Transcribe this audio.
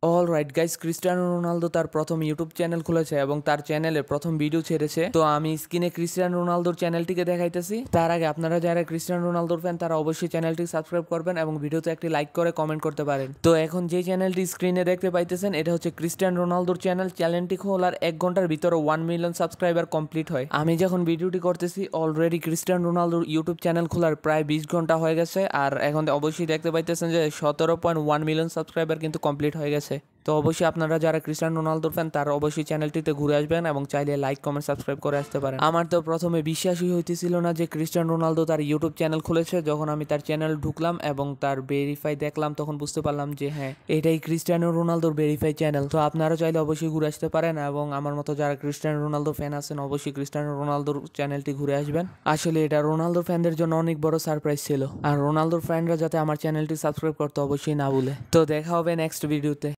Alright guys, Cristiano Ronaldo তার প্রথম YouTube channel খুলেছে এবং তার চ্যানেলে প্রথম ভিডিও ছেড়েছে। তো আমি স্ক্রিনে ক্রিস্টিয়ানো রোনালদোর চ্যানেলটিকে দেখাইতেছি। তার আগে আপনারা যারা ক্রিস্টিয়ানো রোনালদোর ফ্যান তারা অবশ্যই চ্যানেলটি সাবস্ক্রাইব করবেন এবং ভিডিওতে একটি লাইক করে কমেন্ট করতে পারেন। তো এখন যে চ্যানেলটি স্ক্রিনে দেখতে পাইতেছেন এটা হচ্ছে ক্রিস্টিয়ানো রোনালদোর চ্যানেল। চ্যানেলটি খোলার 1 ঘন্টার ভিতরে 1 মিলিয়ন সাবস্ক্রাইবার কমপ্লিট হয়। আমি যখন ভিডিওটি করতেছি অলরেডি ক্রিস্টিয়ানো রোনালদোর ইউটিউব চ্যানেল খোলার প্রায় 20 ঘন্টা হয়ে গেছে। আর এখন অবশ্যই দেখতে পাইতেছেন যে 17.1 মিলিয়ন সাবস্ক্রাইবার কিন্তু কমপ্লিট হয়ে গেছে। তো অবশ্যই আপনারা যারা ক্রিস্টিয়ানো রোনালদোর ফ্যান তারা অবশ্যই চ্যানেলটিতে ঘুরে আসবেন এবং চাইলে লাইক কমেন্ট সাবস্ক্রাইব করে আসতে পারেন। আমার তো প্রথমে বিশ্বাসই হইতেছিল না যে ক্রিস্টিয়ানো রোনালদো তার ইউটিউব চ্যানেল খুলেছে। যখন আমি তার চ্যানেল ঢুকলাম এবং তার ভেরিফাই দেখলাম তখন বুঝতে পারলাম যে হ্যাঁ, এটাই ক্রিস্টিয়ানো রোনালদোর ভেরিফাই চ্যানেল। তো আপনারা চাইলে অবশ্যই ঘুরে আসতে পারেন এবং আমার মতো যারা ক্রিস্টিয়ানো রোনালদো ফ্যান আছেন অবশ্যই ক্রিস্টিয়ানো রোনালদোর চ্যানেলটি ঘুরে আসবেন। আসলে এটা রোনালদোর ফ্যানদের জন্য অনেক বড় সারপ্রাইজ ছিল। আর রোনালদোর ফ্যানরা যাতে আমার চ্যানেলটি সাবস্ক্রাইব করতে অবশ্যই না ভুলে। তো দেখা হবে নেক্সট ভিডিওতে।